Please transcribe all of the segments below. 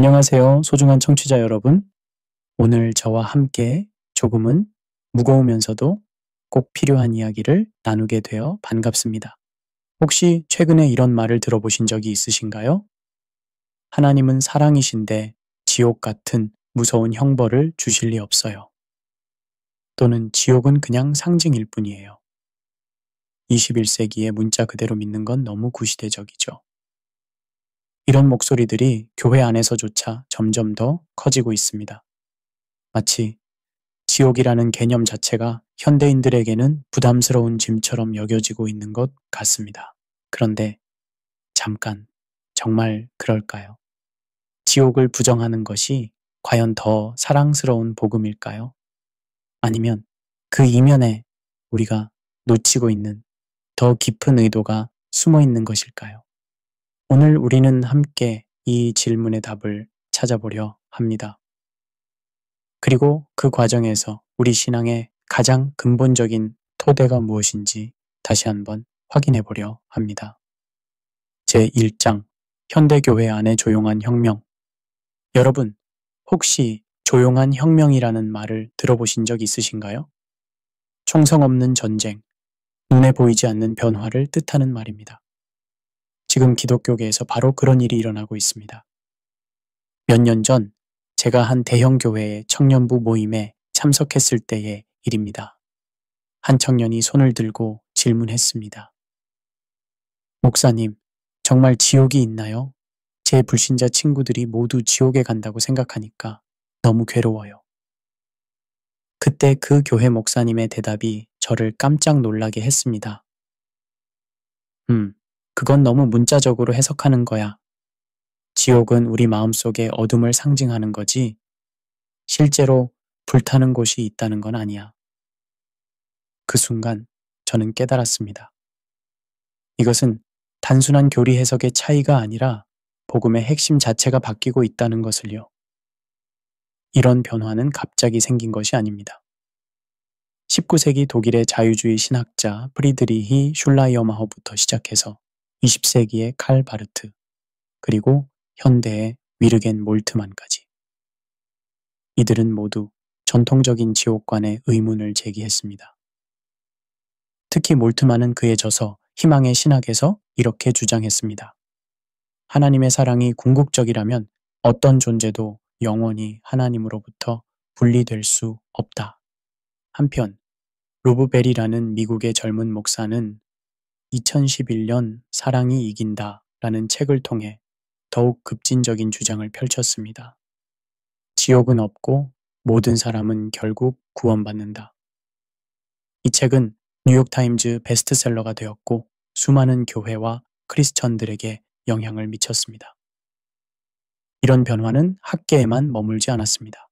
안녕하세요, 소중한 청취자 여러분. 오늘 저와 함께 조금은 무거우면서도 꼭 필요한 이야기를 나누게 되어 반갑습니다. 혹시 최근에 이런 말을 들어보신 적이 있으신가요? 하나님은 사랑이신데 지옥 같은 무서운 형벌을 주실 리 없어요. 또는 지옥은 그냥 상징일 뿐이에요. 21세기의 문자 그대로 믿는 건 너무 구시대적이죠. 이런 목소리들이 교회 안에서조차 점점 더 커지고 있습니다. 마치 지옥이라는 개념 자체가 현대인들에게는 부담스러운 짐처럼 여겨지고 있는 것 같습니다. 그런데 잠깐, 정말 그럴까요? 지옥을 부정하는 것이 과연 더 사랑스러운 복음일까요? 아니면 그 이면에 우리가 놓치고 있는 더 깊은 의도가 숨어 있는 것일까요? 오늘 우리는 함께 이 질문의 답을 찾아보려 합니다. 그리고 그 과정에서 우리 신앙의 가장 근본적인 토대가 무엇인지 다시 한번 확인해 보려 합니다. 제1장 현대교회 안의 조용한 혁명. 여러분, 혹시 조용한 혁명이라는 말을 들어보신 적 있으신가요? 총성 없는 전쟁, 눈에 보이지 않는 변화를 뜻하는 말입니다. 지금 기독교계에서 바로 그런 일이 일어나고 있습니다. 몇 년 전 제가 한 대형 교회의 청년부 모임에 참석했을 때의 일입니다. 한 청년이 손을 들고 질문했습니다. 목사님, 정말 지옥이 있나요? 제 불신자 친구들이 모두 지옥에 간다고 생각하니까 너무 괴로워요. 그때 그 교회 목사님의 대답이 저를 깜짝 놀라게 했습니다. 그건 너무 문자적으로 해석하는 거야. 지옥은 우리 마음속의 어둠을 상징하는 거지, 실제로 불타는 곳이 있다는 건 아니야. 그 순간 저는 깨달았습니다. 이것은 단순한 교리 해석의 차이가 아니라 복음의 핵심 자체가 바뀌고 있다는 것을요. 이런 변화는 갑자기 생긴 것이 아닙니다. 19세기 독일의 자유주의 신학자 프리드리히 슐라이어마허부터 시작해서 20세기의 칼 바르트, 그리고 현대의 위르겐 몰트만까지. 이들은 모두 전통적인 지옥관의 의문을 제기했습니다. 특히 몰트만은 그의 저서 희망의 신학에서 이렇게 주장했습니다. 하나님의 사랑이 궁극적이라면 어떤 존재도 영원히 하나님으로부터 분리될 수 없다. 한편 로브 베리라는 미국의 젊은 목사는 2011년 사랑이 이긴다 라는 책을 통해 더욱 급진적인 주장을 펼쳤습니다. 지옥은 없고 모든 사람은 결국 구원받는다. 이 책은 뉴욕타임즈 베스트셀러가 되었고 수많은 교회와 크리스천들에게 영향을 미쳤습니다. 이런 변화는 학계에만 머물지 않았습니다.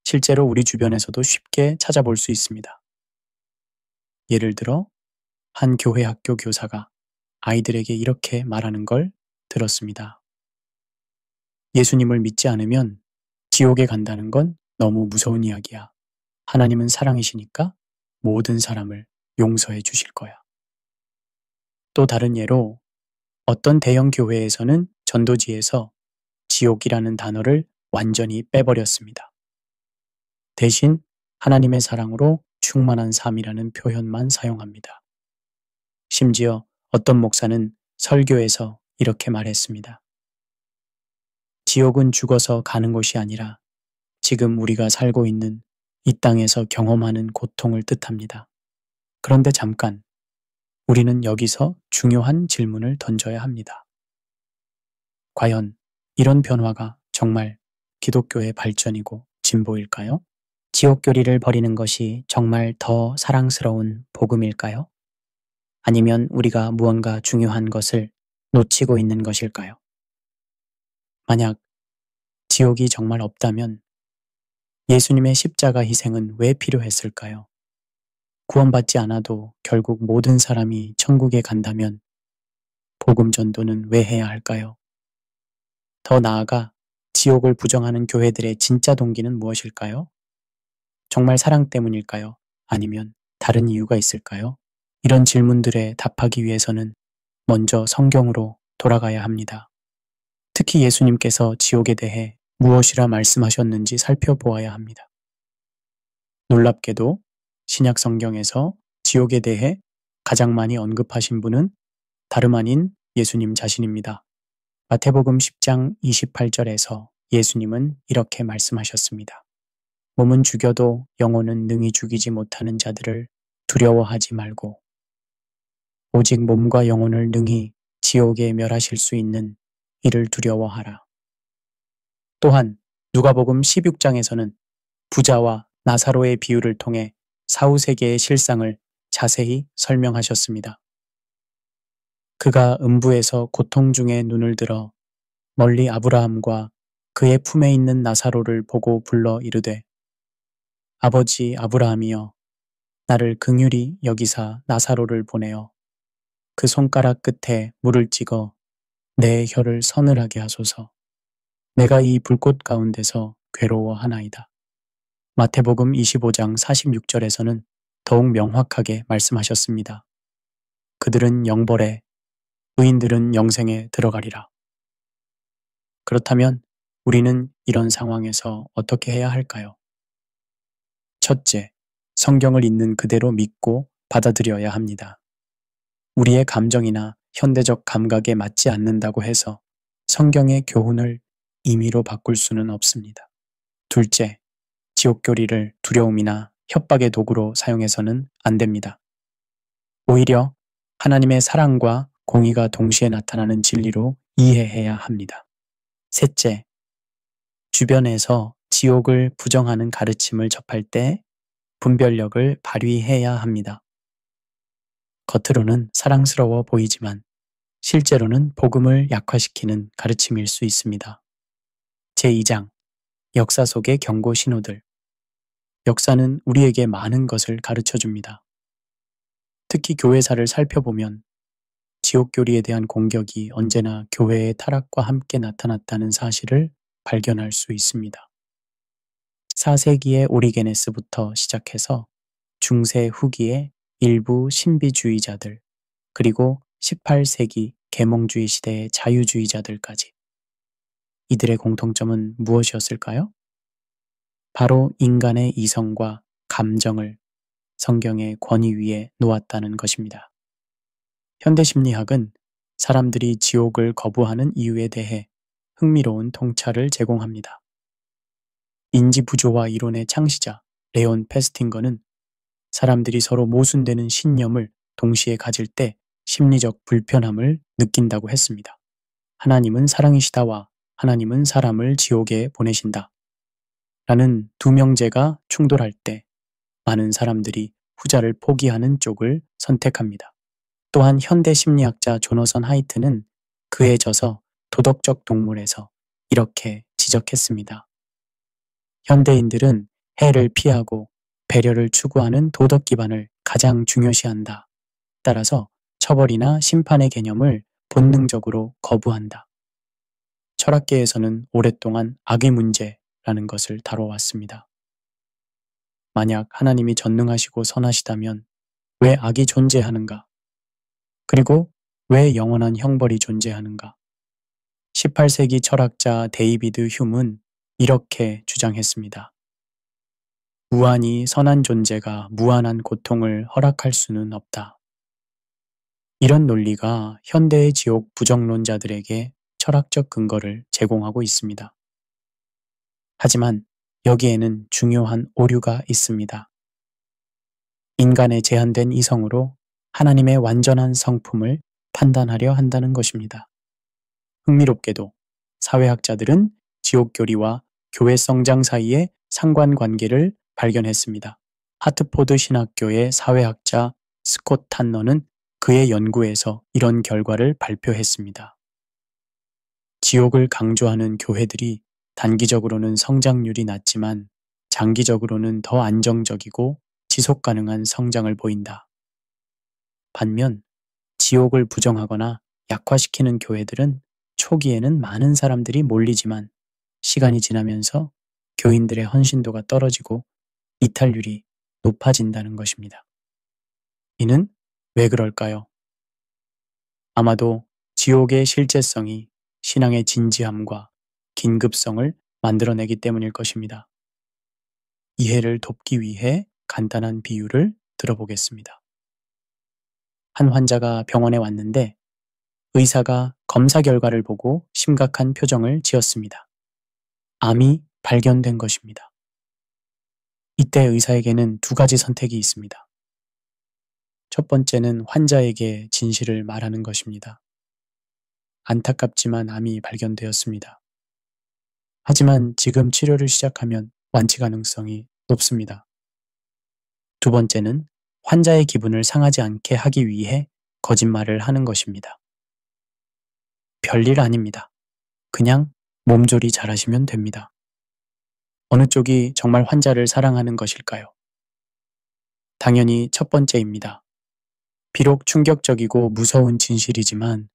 실제로 우리 주변에서도 쉽게 찾아볼 수 있습니다. 예를 들어 한 교회 학교 교사가 아이들에게 이렇게 말하는 걸 들었습니다. 예수님을 믿지 않으면 지옥에 간다는 건 너무 무서운 이야기야. 하나님은 사랑이시니까 모든 사람을 용서해 주실 거야. 또 다른 예로 어떤 대형 교회에서는 전도지에서 지옥이라는 단어를 완전히 빼버렸습니다. 대신 하나님의 사랑으로 충만한 삶이라는 표현만 사용합니다. 심지어 어떤 목사는 설교에서 이렇게 말했습니다. 지옥은 죽어서 가는 곳이 아니라 지금 우리가 살고 있는 이 땅에서 경험하는 고통을 뜻합니다. 그런데 잠깐, 우리는 여기서 중요한 질문을 던져야 합니다. 과연 이런 변화가 정말 기독교의 발전이고 진보일까요? 지옥교리를 버리는 것이 정말 더 사랑스러운 복음일까요? 아니면 우리가 무언가 중요한 것을 놓치고 있는 것일까요? 만약 지옥이 정말 없다면 예수님의 십자가 희생은 왜 필요했을까요? 구원받지 않아도 결국 모든 사람이 천국에 간다면 복음 전도는 왜 해야 할까요? 더 나아가 지옥을 부정하는 교회들의 진짜 동기는 무엇일까요? 정말 사랑 때문일까요? 아니면 다른 이유가 있을까요? 이런 질문들에 답하기 위해서는 먼저 성경으로 돌아가야 합니다. 특히 예수님께서 지옥에 대해 무엇이라 말씀하셨는지 살펴보아야 합니다. 놀랍게도 신약 성경에서 지옥에 대해 가장 많이 언급하신 분은 다름 아닌 예수님 자신입니다. 마태복음 10장 28절에서 예수님은 이렇게 말씀하셨습니다. 몸은 죽여도 영혼은 능히 죽이지 못하는 자들을 두려워하지 말고 오직 몸과 영혼을 능히 지옥에 멸하실 수 있는 이를 두려워하라. 또한 누가복음 16장에서는 부자와 나사로의 비유를 통해 사후세계의 실상을 자세히 설명하셨습니다. 그가 음부에서 고통 중에 눈을 들어 멀리 아브라함과 그의 품에 있는 나사로를 보고 불러 이르되 아버지 아브라함이여 나를 긍휼히 여기사 나사로를 보내어 그 손가락 끝에 물을 찍어 내 혀를 서늘하게 하소서. 내가 이 불꽃 가운데서 괴로워하나이다. 마태복음 25장 46절에서는 더욱 명확하게 말씀하셨습니다. 그들은 영벌에, 의인들은 영생에 들어가리라. 그렇다면 우리는 이런 상황에서 어떻게 해야 할까요? 첫째, 성경을 있는 그대로 믿고 받아들여야 합니다. 우리의 감정이나 현대적 감각에 맞지 않는다고 해서 성경의 교훈을 임의로 바꿀 수는 없습니다. 둘째, 지옥교리를 두려움이나 협박의 도구로 사용해서는 안 됩니다. 오히려 하나님의 사랑과 공의가 동시에 나타나는 진리로 이해해야 합니다. 셋째, 주변에서 지옥을 부정하는 가르침을 접할 때 분별력을 발휘해야 합니다. 겉으로는 사랑스러워 보이지만 실제로는 복음을 약화시키는 가르침일 수 있습니다. 제2장, 역사 속의 경고 신호들. 역사는 우리에게 많은 것을 가르쳐 줍니다. 특히 교회사를 살펴보면 지옥교리에 대한 공격이 언제나 교회의 타락과 함께 나타났다는 사실을 발견할 수 있습니다. 4세기의 오리게네스부터 시작해서 중세 후기의 일부 신비주의자들, 그리고 18세기 계몽주의 시대의 자유주의자들까지. 이들의 공통점은 무엇이었을까요? 바로 인간의 이성과 감정을 성경의 권위 위에 놓았다는 것입니다. 현대심리학은 사람들이 지옥을 거부하는 이유에 대해 흥미로운 통찰을 제공합니다. 인지부조화 이론의 창시자 레온 페스팅거는 사람들이 서로 모순되는 신념을 동시에 가질 때 심리적 불편함을 느낀다고 했습니다. 하나님은 사랑이시다와 하나님은 사람을 지옥에 보내신다. 라는 두 명제가 충돌할 때 많은 사람들이 후자를 포기하는 쪽을 선택합니다. 또한 현대 심리학자 조너선 하이트는 그에 져서 도덕적 동물에서 이렇게 지적했습니다. 현대인들은 해를 피하고 배려를 추구하는 도덕 기반을 가장 중요시한다. 따라서 처벌이나 심판의 개념을 본능적으로 거부한다. 철학계에서는 오랫동안 악의 문제라는 것을 다뤄왔습니다. 만약 하나님이 전능하시고 선하시다면 왜 악이 존재하는가? 그리고 왜 영원한 형벌이 존재하는가? 18세기 철학자 데이비드 휴문 이렇게 주장했습니다. 무한히 선한 존재가 무한한 고통을 허락할 수는 없다. 이런 논리가 현대의 지옥 부정론자들에게 철학적 근거를 제공하고 있습니다. 하지만 여기에는 중요한 오류가 있습니다. 인간의 제한된 이성으로 하나님의 완전한 성품을 판단하려 한다는 것입니다. 흥미롭게도 사회학자들은 지옥교리와 교회 성장 사이의 상관관계를 발견했습니다. 하트포드 신학교의 사회학자 스콧 탄너는 그의 연구에서 이런 결과를 발표했습니다. 지옥을 강조하는 교회들이 단기적으로는 성장률이 낮지만 장기적으로는 더 안정적이고 지속 가능한 성장을 보인다. 반면 지옥을 부정하거나 약화시키는 교회들은 초기에는 많은 사람들이 몰리지만 시간이 지나면서 교인들의 헌신도가 떨어지고 이탈률이 높아진다는 것입니다. 이는 왜 그럴까요? 아마도 지옥의 실제성이 신앙의 진지함과 긴급성을 만들어내기 때문일 것입니다. 이해를 돕기 위해 간단한 비유를 들어보겠습니다. 한 환자가 병원에 왔는데 의사가 검사 결과를 보고 심각한 표정을 지었습니다. 암이 발견된 것입니다. 이때 의사에게는 두 가지 선택이 있습니다. 첫 번째는 환자에게 진실을 말하는 것입니다. 안타깝지만 암이 발견되었습니다. 하지만 지금 치료를 시작하면 완치 가능성이 높습니다. 두 번째는 환자의 기분을 상하지 않게 하기 위해 거짓말을 하는 것입니다. 별일 아닙니다. 그냥 몸조리 잘하시면 됩니다. 어느 쪽이 정말 환자를 사랑하는 것일까요? 당연히 첫 번째입니다. 비록 충격적이고 무서운 진실이지만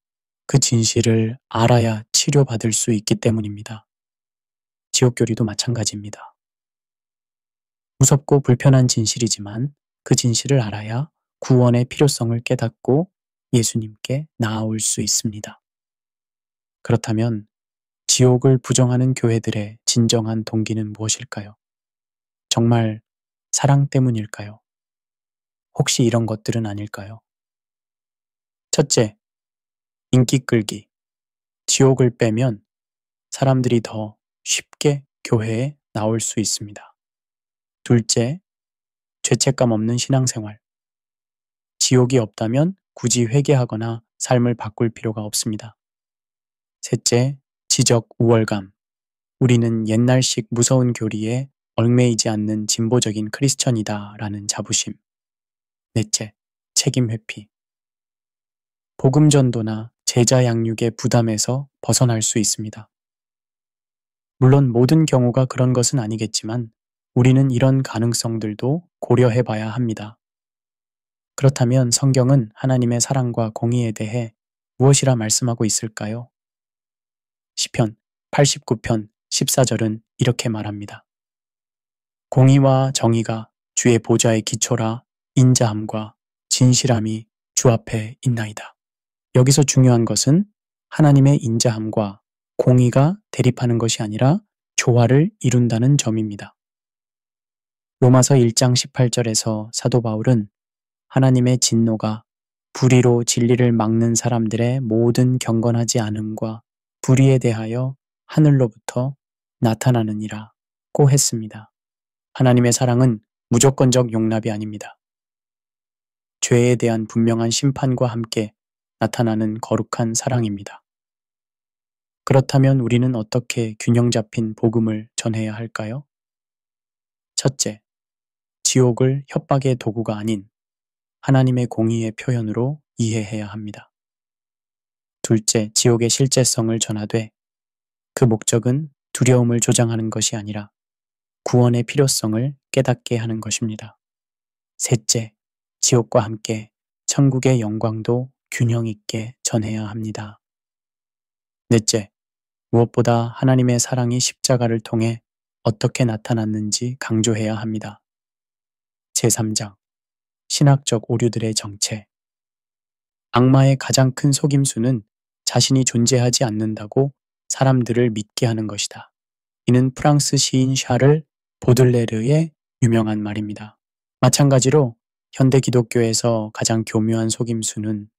그 진실을 알아야 치료받을 수 있기 때문입니다. 지옥교리도 마찬가지입니다. 무섭고 불편한 진실이지만 그 진실을 알아야 구원의 필요성을 깨닫고 예수님께 나아올 수 있습니다. 그렇다면 지옥을 부정하는 교회들의 진정한 동기는 무엇일까요? 정말 사랑 때문일까요? 혹시 이런 것들은 아닐까요? 첫째, 인기 끌기. 지옥을 빼면 사람들이 더 쉽게 교회에 나올 수 있습니다. 둘째, 죄책감 없는 신앙생활. 지옥이 없다면 굳이 회개하거나 삶을 바꿀 필요가 없습니다. 셋째, 지적 우월감. 우리는 옛날식 무서운 교리에 얽매이지 않는 진보적인 크리스천이다 라는 자부심. 넷째, 책임 회피. 복음 전도나 제자 양육의 부담에서 벗어날 수 있습니다. 물론 모든 경우가 그런 것은 아니겠지만 우리는 이런 가능성들도 고려해 봐야 합니다. 그렇다면 성경은 하나님의 사랑과 공의에 대해 무엇이라 말씀하고 있을까요? 시편 89편 14절은 이렇게 말합니다. 공의와 정의가 주의 보좌의 기초라 인자함과 진실함이 주 앞에 있나이다. 여기서 중요한 것은 하나님의 인자함과 공의가 대립하는 것이 아니라 조화를 이룬다는 점입니다. 로마서 1장 18절에서 사도 바울은 하나님의 진노가 불의로 진리를 막는 사람들의 모든 경건하지 않음과 불의에 대하여 하늘로부터 나타나느니라고 했습니다. 하나님의 사랑은 무조건적 용납이 아닙니다. 죄에 대한 분명한 심판과 함께 나타나는 거룩한 사랑입니다. 그렇다면 우리는 어떻게 균형 잡힌 복음을 전해야 할까요? 첫째, 지옥을 협박의 도구가 아닌 하나님의 공의의 표현으로 이해해야 합니다. 둘째, 지옥의 실제성을 전하되 그 목적은 두려움을 조장하는 것이 아니라 구원의 필요성을 깨닫게 하는 것입니다. 셋째, 지옥과 함께 천국의 영광도 균형 있게 전해야 합니다. 넷째, 무엇보다 하나님의 사랑이 십자가를 통해 어떻게 나타났는지 강조해야 합니다. 제3장, 신학적 오류들의 정체. 악마의 가장 큰 속임수는 자신이 존재하지 않는다고 사람들을 믿게 하는 것이다. 이는 프랑스 시인 샤를 보들레르의 유명한 말입니다. 마찬가지로 현대 기독교에서 가장 교묘한 속임수는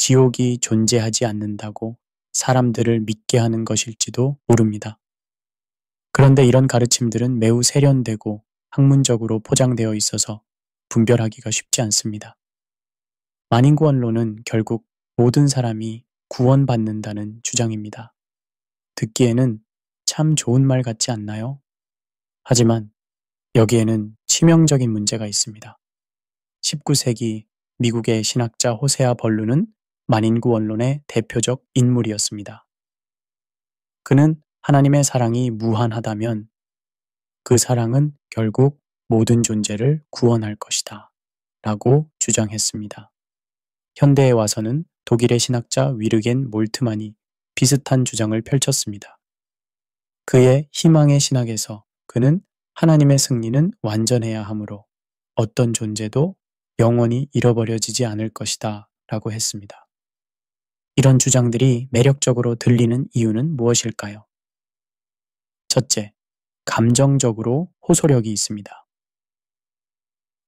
지옥이 존재하지 않는다고 사람들을 믿게 하는 것일지도 모릅니다. 그런데 이런 가르침들은 매우 세련되고 학문적으로 포장되어 있어서 분별하기가 쉽지 않습니다. 만인구원론은 결국 모든 사람이 구원받는다는 주장입니다. 듣기에는 참 좋은 말 같지 않나요? 하지만 여기에는 치명적인 문제가 있습니다. 19세기 미국의 신학자 호세아 벌루는 만인구원론의 대표적 인물이었습니다. 그는 하나님의 사랑이 무한하다면 그 사랑은 결국 모든 존재를 구원할 것이다 라고 주장했습니다. 현대에 와서는 독일의 신학자 위르겐 몰트만이 비슷한 주장을 펼쳤습니다. 그의 희망의 신학에서 그는 하나님의 승리는 완전해야 하므로 어떤 존재도 영원히 잃어버려지지 않을 것이다 라고 했습니다. 이런 주장들이 매력적으로 들리는 이유는 무엇일까요? 첫째, 감정적으로 호소력이 있습니다.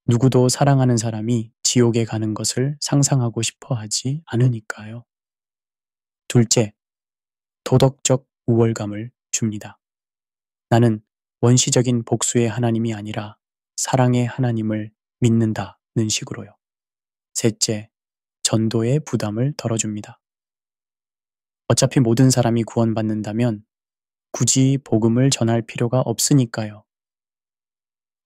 누구도 사랑하는 사람이 지옥에 가는 것을 상상하고 싶어 하지 않으니까요. 둘째, 도덕적 우월감을 줍니다. 나는 원시적인 복수의 하나님이 아니라 사랑의 하나님을 믿는다는 식으로요. 셋째, 전도의 부담을 덜어줍니다. 어차피 모든 사람이 구원받는다면 굳이 복음을 전할 필요가 없으니까요.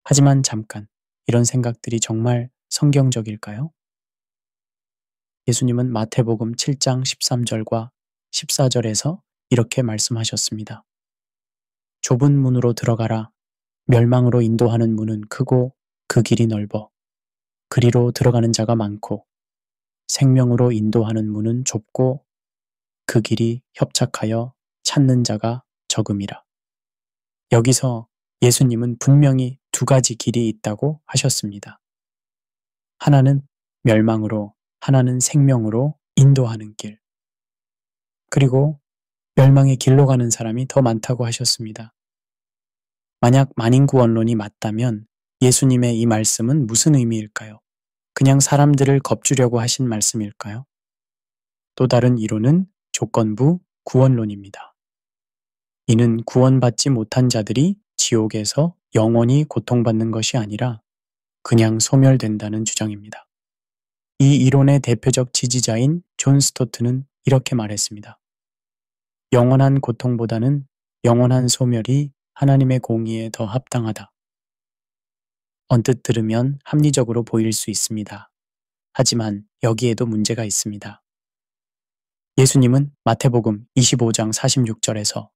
하지만 잠깐, 이런 생각들이 정말 성경적일까요? 예수님은 마태복음 7장 13절과 14절에서 이렇게 말씀하셨습니다. 좁은 문으로 들어가라. 멸망으로 인도하는 문은 크고 그 길이 넓어. 그리로 들어가는 자가 많고 생명으로 인도하는 문은 좁고 그 길이 협착하여 찾는 자가 적음이라. 여기서 예수님은 분명히 두 가지 길이 있다고 하셨습니다. 하나는 멸망으로, 하나는 생명으로 인도하는 길. 그리고 멸망의 길로 가는 사람이 더 많다고 하셨습니다. 만약 만인구원론이 맞다면 예수님의 이 말씀은 무슨 의미일까요? 그냥 사람들을 겁주려고 하신 말씀일까요? 또 다른 이론은 조건부 구원론입니다. 이는 구원받지 못한 자들이 지옥에서 영원히 고통받는 것이 아니라 그냥 소멸된다는 주장입니다. 이 이론의 대표적 지지자인 존 스토트는 이렇게 말했습니다. 영원한 고통보다는 영원한 소멸이 하나님의 공의에 더 합당하다. 언뜻 들으면 합리적으로 보일 수 있습니다. 하지만 여기에도 문제가 있습니다. 예수님은 마태복음 25장 46절에서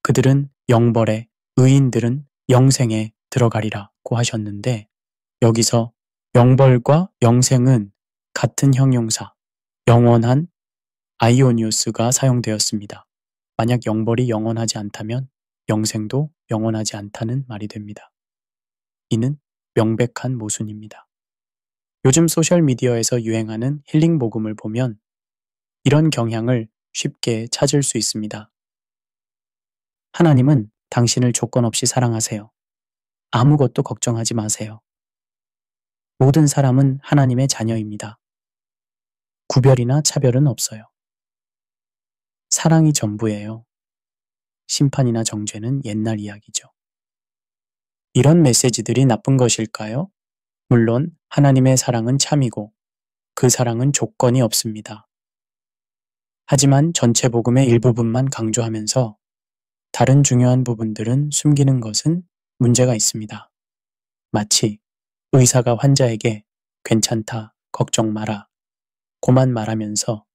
그들은 영벌에, 의인들은 영생에 들어가리라고 하셨는데 여기서 영벌과 영생은 같은 형용사, 영원한 아이오니우스가 사용되었습니다. 만약 영벌이 영원하지 않다면 영생도 영원하지 않다는 말이 됩니다. 이는 명백한 모순입니다. 요즘 소셜미디어에서 유행하는 힐링 복음을 보면 이런 경향을 쉽게 찾을 수 있습니다. 하나님은 당신을 조건 없이 사랑하세요. 아무것도 걱정하지 마세요. 모든 사람은 하나님의 자녀입니다. 구별이나 차별은 없어요. 사랑이 전부예요. 심판이나 정죄는 옛날 이야기죠. 이런 메시지들이 나쁜 것일까요? 물론 하나님의 사랑은 참이고 그 사랑은 조건이 없습니다. 하지만 전체 복음의 일부분만 강조하면서 다른 중요한 부분들은 숨기는 것은 문제가 있습니다. 마치 의사가 환자에게 괜찮다, 걱정 마라, 고만 말하면서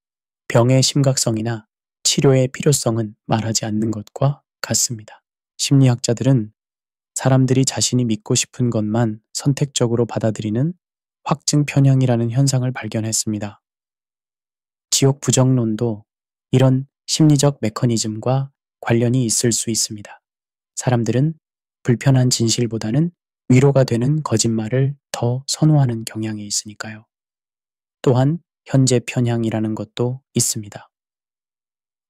병의 심각성이나 치료의 필요성은 말하지 않는 것과 같습니다. 심리학자들은 사람들이 자신이 믿고 싶은 것만 선택적으로 받아들이는 확증 편향이라는 현상을 발견했습니다. 지옥 부정론도 이런 심리적 메커니즘과 관련이 있을 수 있습니다. 사람들은 불편한 진실보다는 위로가 되는 거짓말을 더 선호하는 경향이 있으니까요. 또한 현재 편향이라는 것도 있습니다.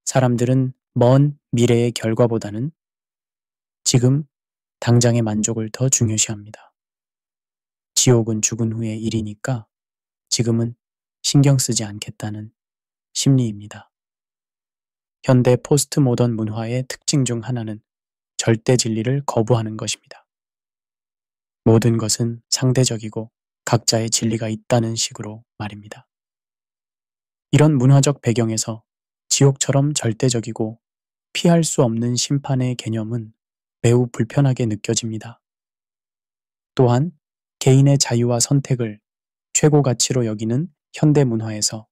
사람들은 먼 미래의 결과보다는 지금 당장의 만족을 더 중요시합니다. 지옥은 죽은 후의 일이니까 지금은 신경 쓰지 않겠다는 심리입니다. 현대 포스트 모던 문화의 특징 중 하나는 절대 진리를 거부하는 것입니다. 모든 것은 상대적이고 각자의 진리가 있다는 식으로 말입니다. 이런 문화적 배경에서 지옥처럼 절대적이고 피할 수 없는 심판의 개념은 매우 불편하게 느껴집니다. 또한 개인의 자유와 선택을 최고 가치로 여기는 현대 문화에서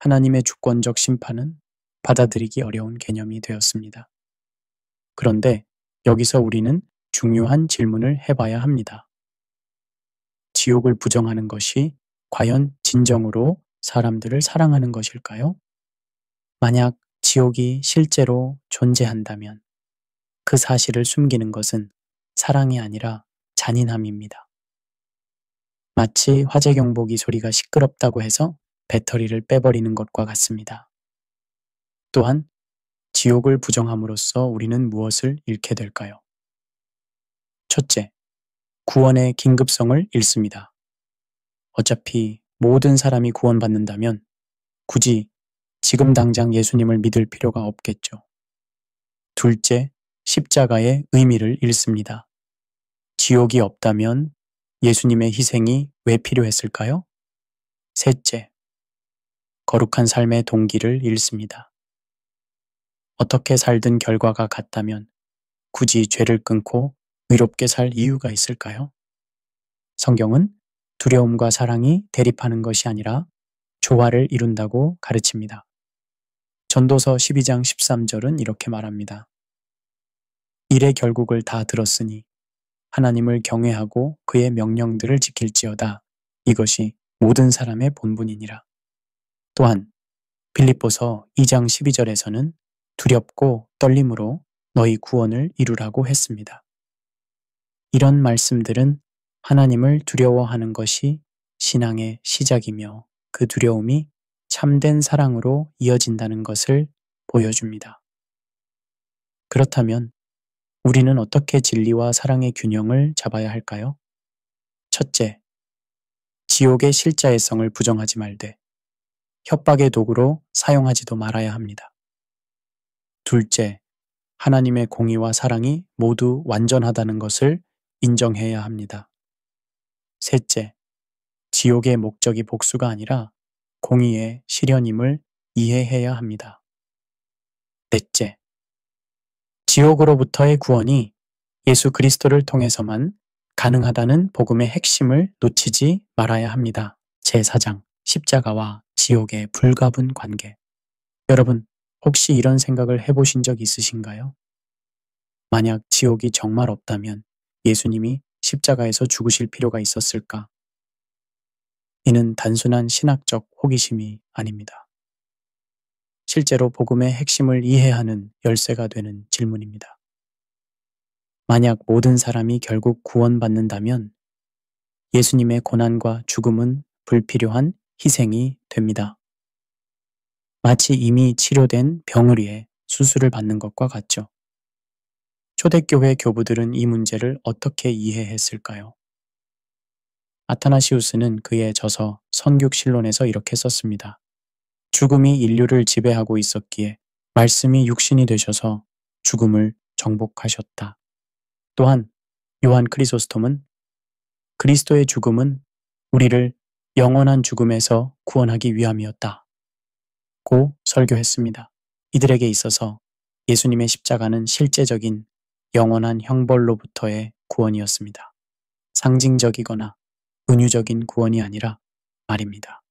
하나님의 주권적 심판은 받아들이기 어려운 개념이 되었습니다. 그런데 여기서 우리는 중요한 질문을 해봐야 합니다. 지옥을 부정하는 것이 과연 진정으로 사람들을 사랑하는 것일까요? 만약 지옥이 실제로 존재한다면 그 사실을 숨기는 것은 사랑이 아니라 잔인함입니다. 마치 화재 경보기 소리가 시끄럽다고 해서 배터리를 빼버리는 것과 같습니다. 또한 지옥을 부정함으로써 우리는 무엇을 잃게 될까요? 첫째, 구원의 긴급성을 잃습니다. 어차피 모든 사람이 구원받는다면 굳이 지금 당장 예수님을 믿을 필요가 없겠죠. 둘째, 십자가의 의미를 잃습니다. 지옥이 없다면 예수님의 희생이 왜 필요했을까요? 셋째, 거룩한 삶의 동기를 잃습니다. 어떻게 살든 결과가 같다면 굳이 죄를 끊고 의롭게 살 이유가 있을까요? 성경은 두려움과 사랑이 대립하는 것이 아니라 조화를 이룬다고 가르칩니다. 전도서 12장 13절은 이렇게 말합니다. 일의 결국을 다 들었으니 하나님을 경외하고 그의 명령들을 지킬지어다. 이것이 모든 사람의 본분이니라. 또한 빌립보서 2장 12절에서는 두렵고 떨림으로 너희 구원을 이루라고 했습니다. 이런 말씀들은 하나님을 두려워하는 것이 신앙의 시작이며 그 두려움이 참된 사랑으로 이어진다는 것을 보여줍니다. 그렇다면 우리는 어떻게 진리와 사랑의 균형을 잡아야 할까요? 첫째, 지옥의 실자의성을 부정하지 말되 협박의 도구로 사용하지도 말아야 합니다. 둘째, 하나님의 공의와 사랑이 모두 완전하다는 것을 인정해야 합니다. 셋째, 지옥의 목적이 복수가 아니라 공의의 실현임을 이해해야 합니다. 넷째, 지옥으로부터의 구원이 예수 그리스도를 통해서만 가능하다는 복음의 핵심을 놓치지 말아야 합니다. 제4장, 십자가와 지옥의 불가분 관계. 여러분, 혹시 이런 생각을 해보신 적 있으신가요? 만약 지옥이 정말 없다면 예수님이 십자가에서 죽으실 필요가 있었을까? 이는 단순한 신학적 호기심이 아닙니다. 실제로 복음의 핵심을 이해하는 열쇠가 되는 질문입니다. 만약 모든 사람이 결국 구원받는다면 예수님의 고난과 죽음은 불필요한 희생이 됩니다. 마치 이미 치료된 병을 위해 수술을 받는 것과 같죠. 초대교회 교부들은 이 문제를 어떻게 이해했을까요? 아타나시우스는 그의 저서 선육신론에서 이렇게 썼습니다. 죽음이 인류를 지배하고 있었기에 말씀이 육신이 되셔서 죽음을 정복하셨다. 또한 요한 크리소스톰은 그리스도의 죽음은 우리를 영원한 죽음에서 구원하기 위함이었다. 고 설교했습니다. 이들에게 있어서 예수님의 십자가는 실제적인 영원한 형벌로부터의 구원이었습니다. 상징적이거나 은유적인 구원이 아니라 말입니다.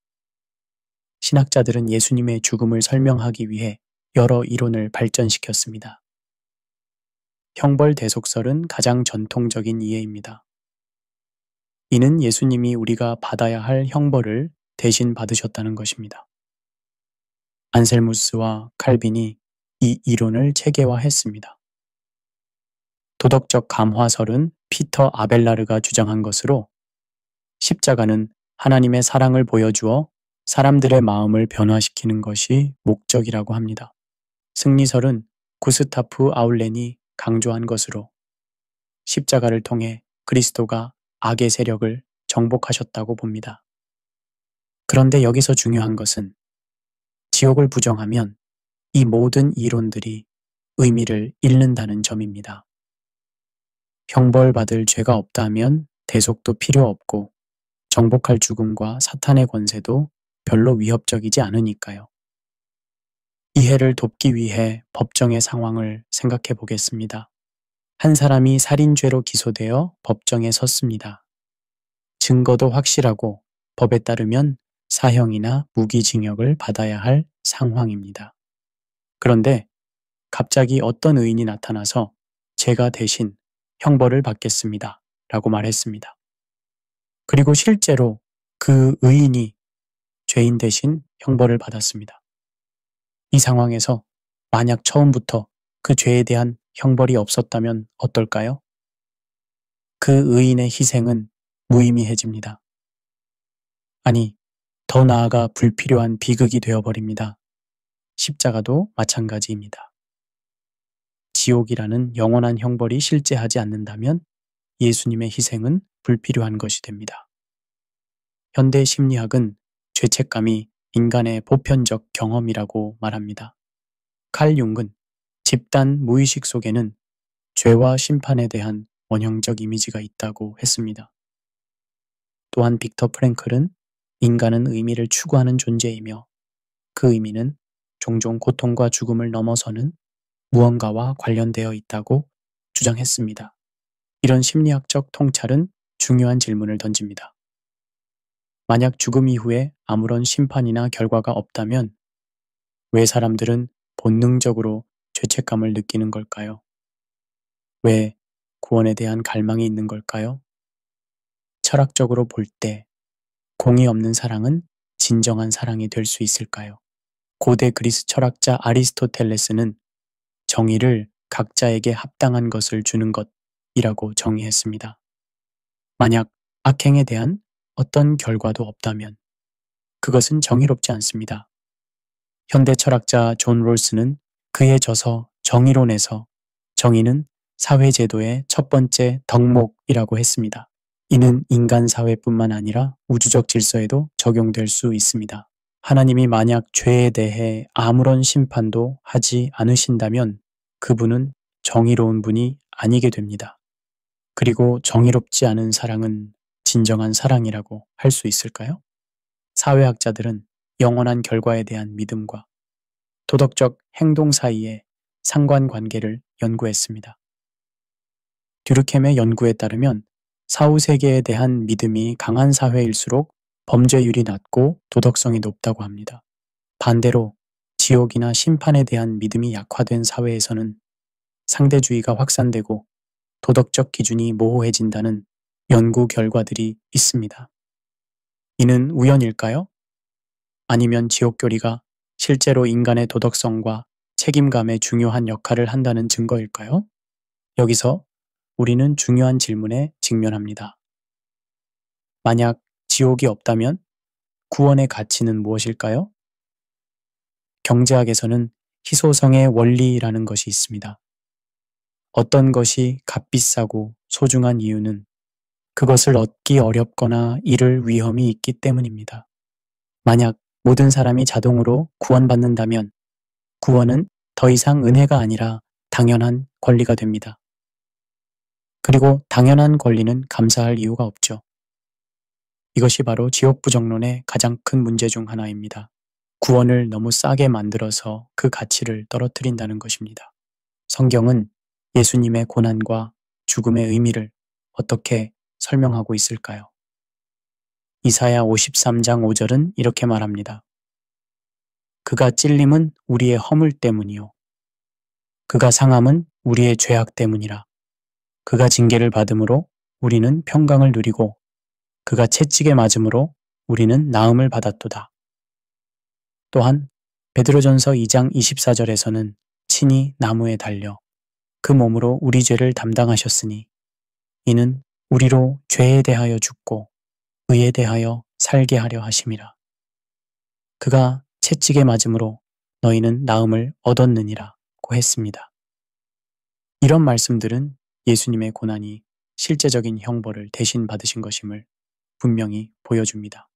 신학자들은 예수님의 죽음을 설명하기 위해 여러 이론을 발전시켰습니다. 형벌 대속설은 가장 전통적인 이해입니다. 이는 예수님이 우리가 받아야 할 형벌을 대신 받으셨다는 것입니다. 안셀무스와 칼빈이 이 이론을 체계화했습니다. 도덕적 감화설은 피터 아벨라르가 주장한 것으로 십자가는 하나님의 사랑을 보여주어 사람들의 마음을 변화시키는 것이 목적이라고 합니다. 승리설은 구스타프 아울렌이 강조한 것으로 십자가를 통해 그리스도가 악의 세력을 정복하셨다고 봅니다. 그런데 여기서 중요한 것은 지옥을 부정하면 이 모든 이론들이 의미를 잃는다는 점입니다. 형벌받을 죄가 없다면 대속도 필요 없고 정복할 죽음과 사탄의 권세도 별로 위협적이지 않으니까요. 이해를 돕기 위해 법정의 상황을 생각해 보겠습니다. 한 사람이 살인죄로 기소되어 법정에 섰습니다. 증거도 확실하고 법에 따르면 사형이나 무기징역을 받아야 할 상황입니다. 그런데 갑자기 어떤 의인이 나타나서 제가 대신 형벌을 받겠습니다. 라고 말했습니다. 그리고 실제로 그 의인이 죄인 대신 형벌을 받았습니다. 이 상황에서 만약 처음부터 그 죄에 대한 형벌이 없었다면 어떨까요? 그 의인의 희생은 무의미해집니다. 아니, 더 나아가 불필요한 비극이 되어버립니다. 십자가도 마찬가지입니다. 지옥이라는 영원한 형벌이 실제하지 않는다면 예수님의 희생은 불필요한 것이 됩니다. 현대 심리학은 죄책감이 인간의 보편적 경험이라고 말합니다. 칼 융은 집단 무의식 속에는 죄와 심판에 대한 원형적 이미지가 있다고 했습니다. 또한 빅터 프랭클은 인간은 의미를 추구하는 존재이며 그 의미는 종종 고통과 죽음을 넘어서는 무언가와 관련되어 있다고 주장했습니다. 이런 심리학적 통찰은 중요한 질문을 던집니다. 만약 죽음 이후에 아무런 심판이나 결과가 없다면 왜 사람들은 본능적으로 죄책감을 느끼는 걸까요? 왜 구원에 대한 갈망이 있는 걸까요? 철학적으로 볼 때 공이 없는 사랑은 진정한 사랑이 될 수 있을까요? 고대 그리스 철학자 아리스토텔레스는 정의를 각자에게 합당한 것을 주는 것이라고 정의했습니다. 만약 악행에 대한 어떤 결과도 없다면 그것은 정의롭지 않습니다. 현대 철학자 존 롤스는 그의 저서 정의론에서 정의는 사회제도의 첫 번째 덕목이라고 했습니다. 이는 인간 사회뿐만 아니라 우주적 질서에도 적용될 수 있습니다. 하나님이 만약 죄에 대해 아무런 심판도 하지 않으신다면 그분은 정의로운 분이 아니게 됩니다. 그리고 정의롭지 않은 사랑은 진정한 사랑이라고 할 수 있을까요? 사회학자들은 영원한 결과에 대한 믿음과 도덕적 행동 사이의 상관관계를 연구했습니다. 듀르켐의 연구에 따르면 사후세계에 대한 믿음이 강한 사회일수록 범죄율이 낮고 도덕성이 높다고 합니다. 반대로 지옥이나 심판에 대한 믿음이 약화된 사회에서는 상대주의가 확산되고 도덕적 기준이 모호해진다는 연구 결과들이 있습니다. 이는 우연일까요? 아니면 지옥교리가 실제로 인간의 도덕성과 책임감에 중요한 역할을 한다는 증거일까요? 여기서 우리는 중요한 질문에 직면합니다. 만약 지옥이 없다면 구원의 가치는 무엇일까요? 경제학에서는 희소성의 원리라는 것이 있습니다. 어떤 것이 값비싸고 소중한 이유는 그것을 얻기 어렵거나 잃을 위험이 있기 때문입니다. 만약 모든 사람이 자동으로 구원받는다면 구원은 더 이상 은혜가 아니라 당연한 권리가 됩니다. 그리고 당연한 권리는 감사할 이유가 없죠. 이것이 바로 지옥 부정론의 가장 큰 문제 중 하나입니다. 구원을 너무 싸게 만들어서 그 가치를 떨어뜨린다는 것입니다. 성경은 예수님의 고난과 죽음의 의미를 어떻게 설명하고 있을까요? 이사야 53장 5절은 이렇게 말합니다. 그가 찔림은 우리의 허물 때문이요. 그가 상함은 우리의 죄악 때문이라. 그가 징계를 받음으로 우리는 평강을 누리고 그가 채찍에 맞음으로 우리는 나음을 받았도다. 또한 베드로전서 2장 24절에서는 친히 나무에 달려 그 몸으로 우리 죄를 담당하셨으니 이는 우리로 죄에 대하여 죽고 의에 대하여 살게 하려 하심이라. 그가 채찍에 맞음으로 너희는 나음을 얻었느니라고 했습니다. 이런 말씀들은 예수님의 고난이 실제적인 형벌을 대신 받으신 것임을 분명히 보여줍니다.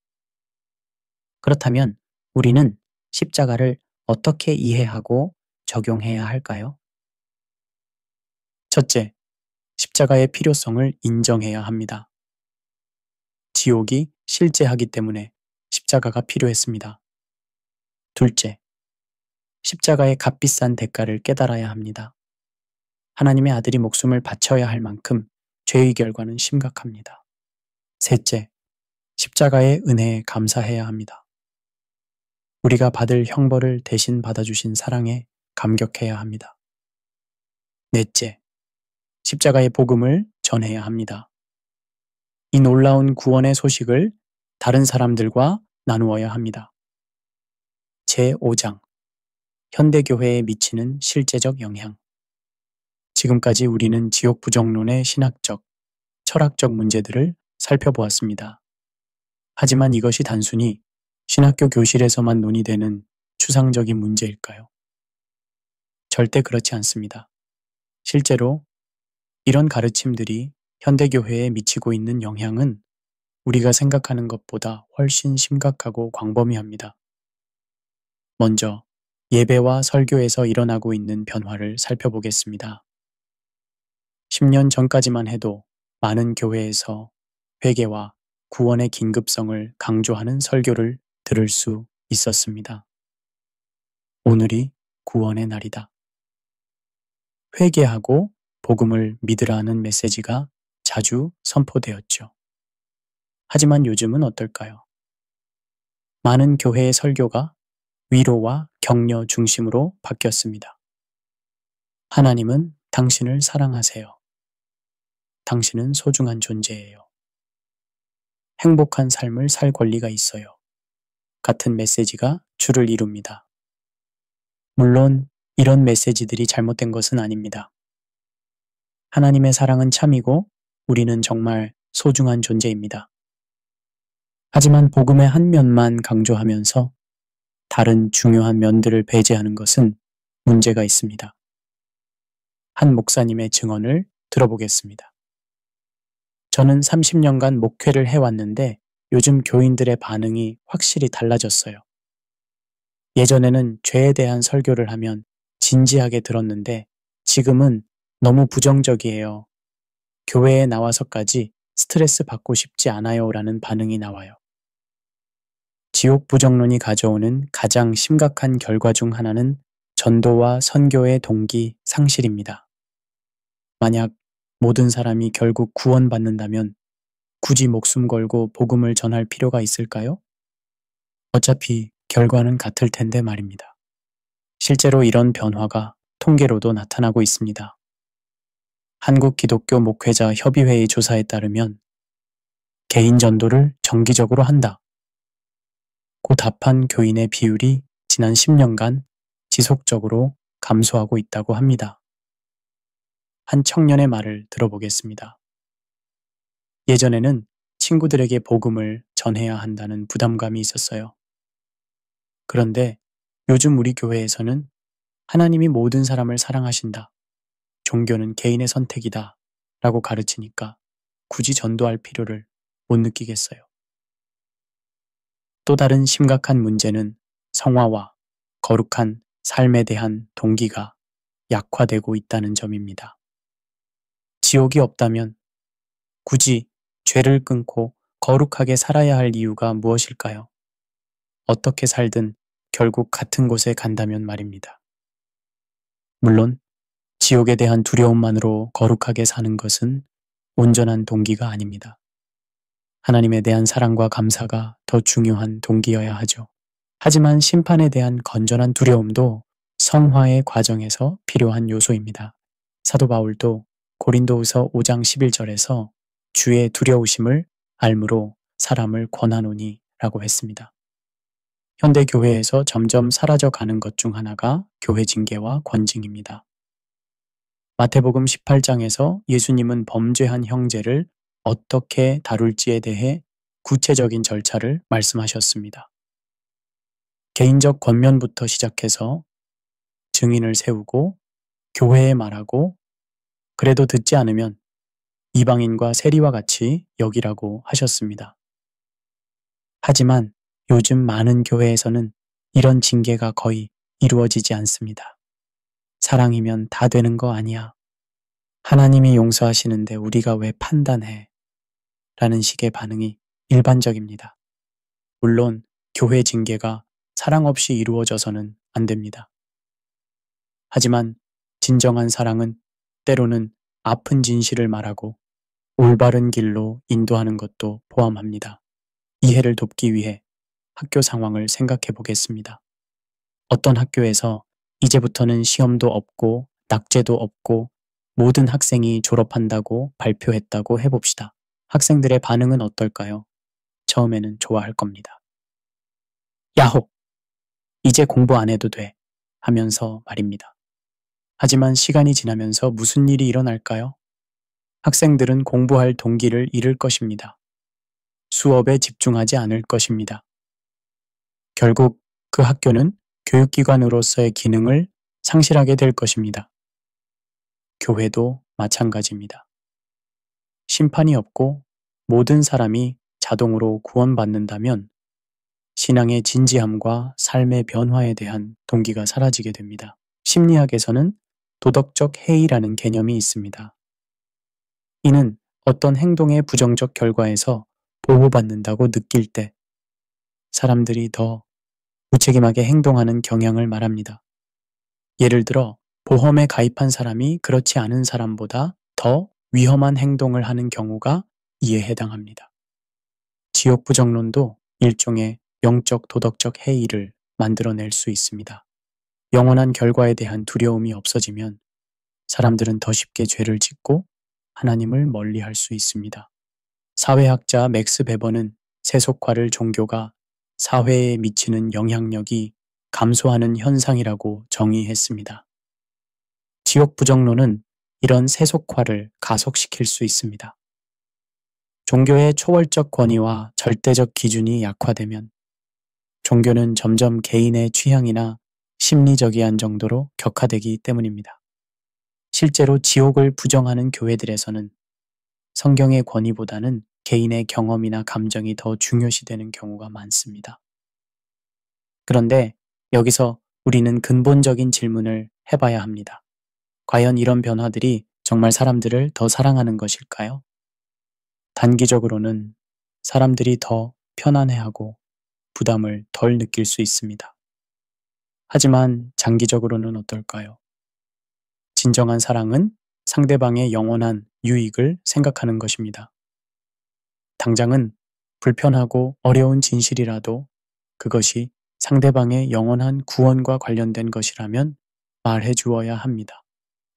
그렇다면 우리는 십자가를 어떻게 이해하고 적용해야 할까요? 첫째, 십자가의 필요성을 인정해야 합니다. 지옥이 실제하기 때문에 십자가가 필요했습니다. 둘째, 십자가의 값비싼 대가를 깨달아야 합니다. 하나님의 아들이 목숨을 바쳐야 할 만큼 죄의 결과는 심각합니다. 셋째, 십자가의 은혜에 감사해야 합니다. 우리가 받을 형벌을 대신 받아주신 사랑에 감격해야 합니다. 넷째, 십자가의 복음을 전해야 합니다. 이 놀라운 구원의 소식을 다른 사람들과 나누어야 합니다. 제5장, 현대교회에 미치는 실제적 영향. 지금까지 우리는 지옥 부정론의 신학적, 철학적 문제들을 살펴보았습니다. 하지만 이것이 단순히 신학교 교실에서만 논의되는 추상적인 문제일까요? 절대 그렇지 않습니다. 실제로 이런 가르침들이 현대교회에 미치고 있는 영향은 우리가 생각하는 것보다 훨씬 심각하고 광범위합니다. 먼저 예배와 설교에서 일어나고 있는 변화를 살펴보겠습니다. 10년 전까지만 해도 많은 교회에서 회개와 구원의 긴급성을 강조하는 설교를 들을 수 있었습니다. 오늘이 구원의 날이다. 회개하고 복음을 믿으라는 메시지가 자주 선포되었죠. 하지만 요즘은 어떨까요? 많은 교회의 설교가 위로와 격려 중심으로 바뀌었습니다. 하나님은 당신을 사랑하세요. 당신은 소중한 존재예요. 행복한 삶을 살 권리가 있어요. 같은 메시지가 주를 이룹니다. 물론 이런 메시지들이 잘못된 것은 아닙니다. 하나님의 사랑은 참이고 우리는 정말 소중한 존재입니다. 하지만 복음의 한 면만 강조하면서 다른 중요한 면들을 배제하는 것은 문제가 있습니다. 한 목사님의 증언을 들어보겠습니다. 저는 30년간 목회를 해왔는데 요즘 교인들의 반응이 확실히 달라졌어요. 예전에는 죄에 대한 설교를 하면 진지하게 들었는데 지금은 너무 부정적이에요. 교회에 나와서까지 스트레스 받고 싶지 않아요 라는 반응이 나와요. 지옥 부정론이 가져오는 가장 심각한 결과 중 하나는 전도와 선교의 동기 상실입니다. 만약 모든 사람이 결국 구원받는다면 굳이 목숨 걸고 복음을 전할 필요가 있을까요? 어차피 결과는 같을 텐데 말입니다. 실제로 이런 변화가 통계로도 나타나고 있습니다. 한국기독교 목회자 협의회의 조사에 따르면 개인 전도를 정기적으로 한다. 고 답한 교인의 비율이 지난 10년간 지속적으로 감소하고 있다고 합니다. 한 청년의 말을 들어보겠습니다. 예전에는 친구들에게 복음을 전해야 한다는 부담감이 있었어요. 그런데 요즘 우리 교회에서는 하나님이 모든 사람을 사랑하신다. 종교는 개인의 선택이다. 라고 가르치니까 굳이 전도할 필요를 못 느끼겠어요. 또 다른 심각한 문제는 성화와 거룩한 삶에 대한 동기가 약화되고 있다는 점입니다. 지옥이 없다면 굳이 죄를 끊고 거룩하게 살아야 할 이유가 무엇일까요? 어떻게 살든 결국 같은 곳에 간다면 말입니다. 물론 지옥에 대한 두려움만으로 거룩하게 사는 것은 온전한 동기가 아닙니다. 하나님에 대한 사랑과 감사가 더 중요한 동기여야 하죠. 하지만 심판에 대한 건전한 두려움도 성화의 과정에서 필요한 요소입니다. 사도 바울도 고린도후서 5장 11절에서 주의 두려우심을 알므로 사람을 권하노니 라고 했습니다. 현대 교회에서 점점 사라져 가는 것 중 하나가 교회 징계와 권징입니다. 마태복음 18장에서 예수님은 범죄한 형제를 어떻게 다룰지에 대해 구체적인 절차를 말씀하셨습니다. 개인적 권면부터 시작해서 증인을 세우고 교회에 말하고 그래도 듣지 않으면 이방인과 세리와 같이 여기라고 하셨습니다. 하지만 요즘 많은 교회에서는 이런 징계가 거의 이루어지지 않습니다. 사랑이면 다 되는 거 아니야. 하나님이 용서하시는데 우리가 왜 판단해? 라는 식의 반응이 일반적입니다. 물론 교회 징계가 사랑 없이 이루어져서는 안 됩니다. 하지만 진정한 사랑은 때로는 아픈 진실을 말하고 올바른 길로 인도하는 것도 포함합니다. 이해를 돕기 위해 학교 상황을 생각해 보겠습니다. 어떤 학교에서 이제부터는 시험도 없고 낙제도 없고 모든 학생이 졸업한다고 발표했다고 해봅시다. 학생들의 반응은 어떨까요? 처음에는 좋아할 겁니다. 야호! 이제 공부 안 해도 돼. 하면서 말입니다. 하지만 시간이 지나면서 무슨 일이 일어날까요? 학생들은 공부할 동기를 잃을 것입니다. 수업에 집중하지 않을 것입니다. 결국 그 학교는 교육기관으로서의 기능을 상실하게 될 것입니다. 교회도 마찬가지입니다. 심판이 없고 모든 사람이 자동으로 구원받는다면 신앙의 진지함과 삶의 변화에 대한 동기가 사라지게 됩니다. 심리학에서는 도덕적 해이라는 개념이 있습니다. 이는 어떤 행동의 부정적 결과에서 보호받는다고 느낄 때 사람들이 더 무책임하게 행동하는 경향을 말합니다. 예를 들어 보험에 가입한 사람이 그렇지 않은 사람보다 더 위험한 행동을 하는 경우가 이에 해당합니다. 지옥 부정론도 일종의 영적 도덕적 해이를 만들어낼 수 있습니다. 영원한 결과에 대한 두려움이 없어지면 사람들은 더 쉽게 죄를 짓고 하나님을 멀리할 수 있습니다. 사회학자 맥스 베버는 세속화를 종교가 사회에 미치는 영향력이 감소하는 현상이라고 정의했습니다. 지옥 부정론은 이런 세속화를 가속시킬 수 있습니다. 종교의 초월적 권위와 절대적 기준이 약화되면 종교는 점점 개인의 취향이나 심리적이한 정도로 격화되기 때문입니다. 실제로 지옥을 부정하는 교회들에서는 성경의 권위보다는 개인의 경험이나 감정이 더 중요시되는 경우가 많습니다. 그런데 여기서 우리는 근본적인 질문을 해봐야 합니다. 과연 이런 변화들이 정말 사람들을 더 사랑하는 것일까요? 단기적으로는 사람들이 더 편안해하고 부담을 덜 느낄 수 있습니다. 하지만 장기적으로는 어떨까요? 진정한 사랑은 상대방의 영원한 유익을 생각하는 것입니다. 당장은 불편하고 어려운 진실이라도 그것이 상대방의 영원한 구원과 관련된 것이라면 말해 주어야 합니다.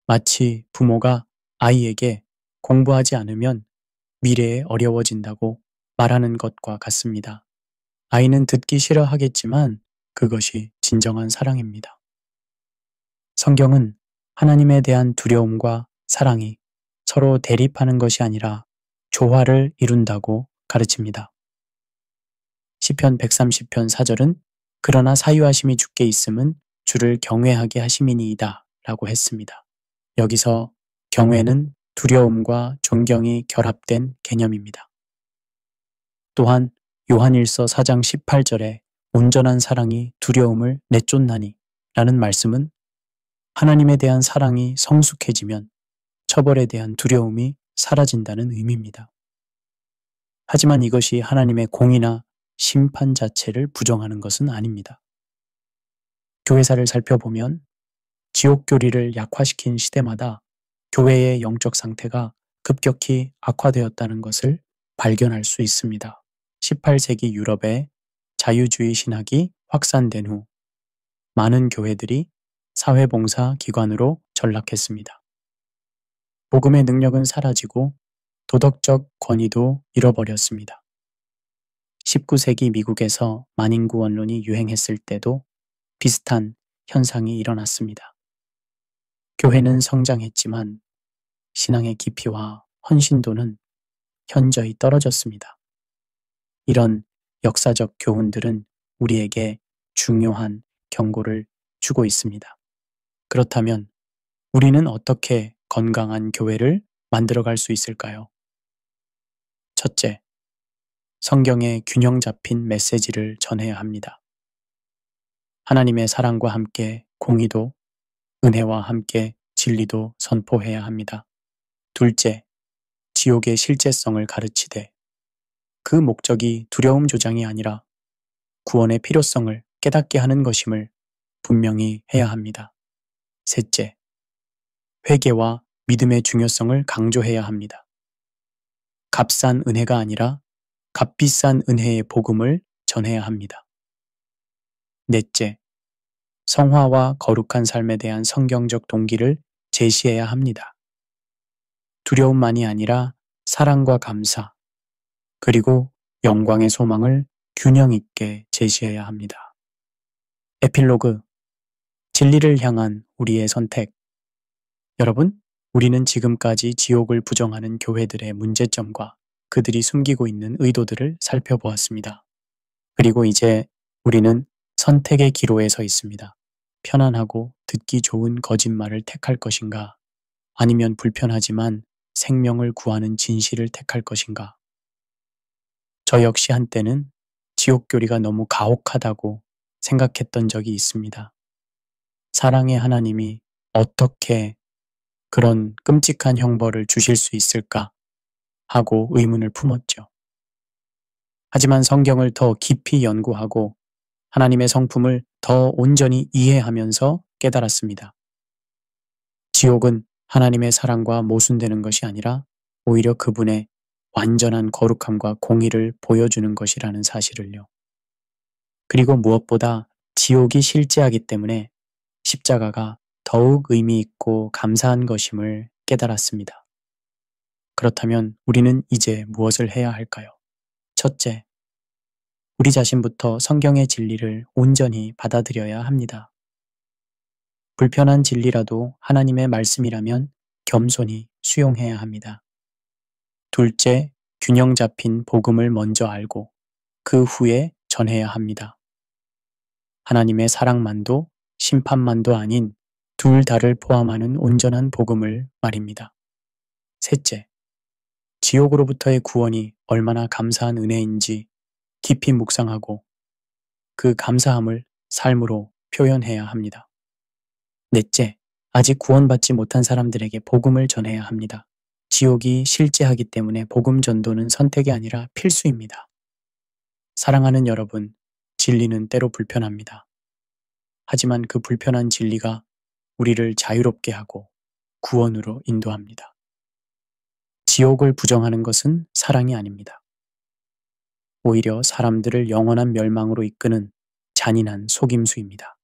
마치 부모가 아이에게 공부하지 않으면 미래에 어려워진다고 말하는 것과 같습니다. 아이는 듣기 싫어하겠지만 그것이 진정한 사랑입니다. 성경은 하나님에 대한 두려움과 사랑이 서로 대립하는 것이 아니라 조화를 이룬다고 가르칩니다. 시편 130편 4절은 그러나 사유하심이 주께 있음은 주를 경외하게 하심이니이다 라고 했습니다. 여기서 경외는 두려움과 존경이 결합된 개념입니다. 또한 요한일서 4장 18절에 온전한 사랑이 두려움을 내쫓나니 라는 말씀은 하나님에 대한 사랑이 성숙해지면 처벌에 대한 두려움이 사라진다는 의미입니다. 하지만 이것이 하나님의 공의나 심판 자체를 부정하는 것은 아닙니다. 교회사를 살펴보면 지옥 교리를 약화시킨 시대마다 교회의 영적 상태가 급격히 악화되었다는 것을 발견할 수 있습니다. 18세기 유럽에 자유주의 신학이 확산된 후 많은 교회들이 사회봉사 기관으로 전락했습니다. 복음의 능력은 사라지고 도덕적 권위도 잃어버렸습니다. 19세기 미국에서 만인구원론이 유행했을 때도 비슷한 현상이 일어났습니다. 교회는 성장했지만 신앙의 깊이와 헌신도는 현저히 떨어졌습니다. 이런 역사적 교훈들은 우리에게 중요한 경고를 주고 있습니다. 그렇다면 우리는 어떻게 건강한 교회를 만들어갈 수 있을까요? 첫째, 성경의 균형 잡힌 메시지를 전해야 합니다. 하나님의 사랑과 함께 공의도, 은혜와 함께 진리도 선포해야 합니다. 둘째, 지옥의 실제성을 가르치되 그 목적이 두려움 조장이 아니라 구원의 필요성을 깨닫게 하는 것임을 분명히 해야 합니다. 셋째, 회개와 믿음의 중요성을 강조해야 합니다. 값싼 은혜가 아니라 값비싼 은혜의 복음을 전해야 합니다. 넷째, 성화와 거룩한 삶에 대한 성경적 동기를 제시해야 합니다. 두려움만이 아니라 사랑과 감사, 그리고 영광의 소망을 균형 있게 제시해야 합니다. 에필로그, 진리를 향한 우리의 선택. 여러분, 우리는 지금까지 지옥을 부정하는 교회들의 문제점과 그들이 숨기고 있는 의도들을 살펴보았습니다. 그리고 이제 우리는 선택의 기로에 서 있습니다. 편안하고 듣기 좋은 거짓말을 택할 것인가? 아니면 불편하지만 생명을 구하는 진실을 택할 것인가? 저 역시 한때는 지옥교리가 너무 가혹하다고 생각했던 적이 있습니다. 사랑의 하나님이 어떻게 그런 끔찍한 형벌을 주실 수 있을까 하고 의문을 품었죠. 하지만 성경을 더 깊이 연구하고 하나님의 성품을 더 온전히 이해하면서 깨달았습니다. 지옥은 하나님의 사랑과 모순되는 것이 아니라 오히려 그분의 완전한 거룩함과 공의를 보여주는 것이라는 사실을요. 그리고 무엇보다 지옥이 실제하기 때문에 십자가가 더욱 의미 있고 감사한 것임을 깨달았습니다. 그렇다면 우리는 이제 무엇을 해야 할까요? 첫째, 우리 자신부터 성경의 진리를 온전히 받아들여야 합니다. 불편한 진리라도 하나님의 말씀이라면 겸손히 수용해야 합니다. 둘째, 균형 잡힌 복음을 먼저 알고 그 후에 전해야 합니다. 하나님의 사랑만도 심판만도 아닌 둘 다를 포함하는 온전한 복음을 말입니다. 셋째, 지옥으로부터의 구원이 얼마나 감사한 은혜인지 깊이 묵상하고 그 감사함을 삶으로 표현해야 합니다. 넷째, 아직 구원받지 못한 사람들에게 복음을 전해야 합니다. 지옥이 실제하기 때문에 복음 전도는 선택이 아니라 필수입니다. 사랑하는 여러분, 진리는 때로 불편합니다. 하지만 그 불편한 진리가 우리를 자유롭게 하고 구원으로 인도합니다. 지옥을 부정하는 것은 사랑이 아닙니다. 오히려 사람들을 영원한 멸망으로 이끄는 잔인한 속임수입니다.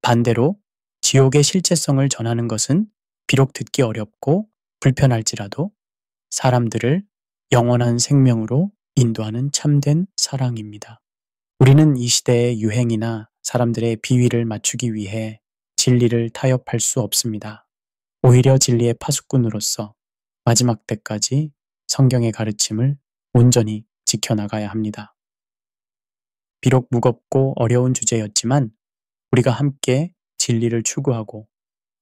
반대로 지옥의 실제성을 전하는 것은 비록 듣기 어렵고 불편할지라도 사람들을 영원한 생명으로 인도하는 참된 사랑입니다. 우리는 이 시대의 유행이나 사람들의 비위를 맞추기 위해 진리를 타협할 수 없습니다. 오히려 진리의 파수꾼으로서 마지막 때까지 성경의 가르침을 온전히 지켜나가야 합니다. 비록 무겁고 어려운 주제였지만 우리가 함께 진리를 추구하고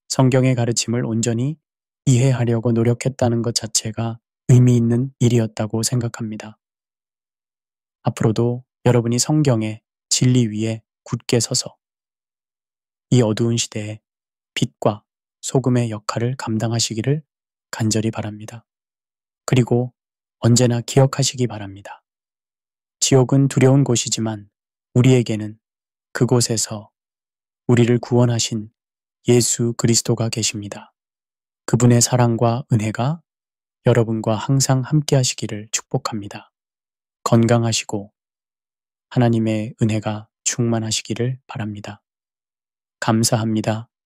성경의 가르침을 온전히 이해하려고 노력했다는 것 자체가 의미 있는 일이었다고 생각합니다. 앞으로도 여러분이 성경의 진리 위에 굳게 서서 이 어두운 시대에 빛과 소금의 역할을 감당하시기를 간절히 바랍니다. 그리고 언제나 기억하시기 바랍니다. 지옥은 두려운 곳이지만 우리에게는 그곳에서 우리를 구원하신 예수 그리스도가 계십니다. 그분의 사랑과 은혜가 여러분과 항상 함께 하시기를 축복합니다. 건강하시고 하나님의 은혜가 충만하시기를 바랍니다. 감사합니다.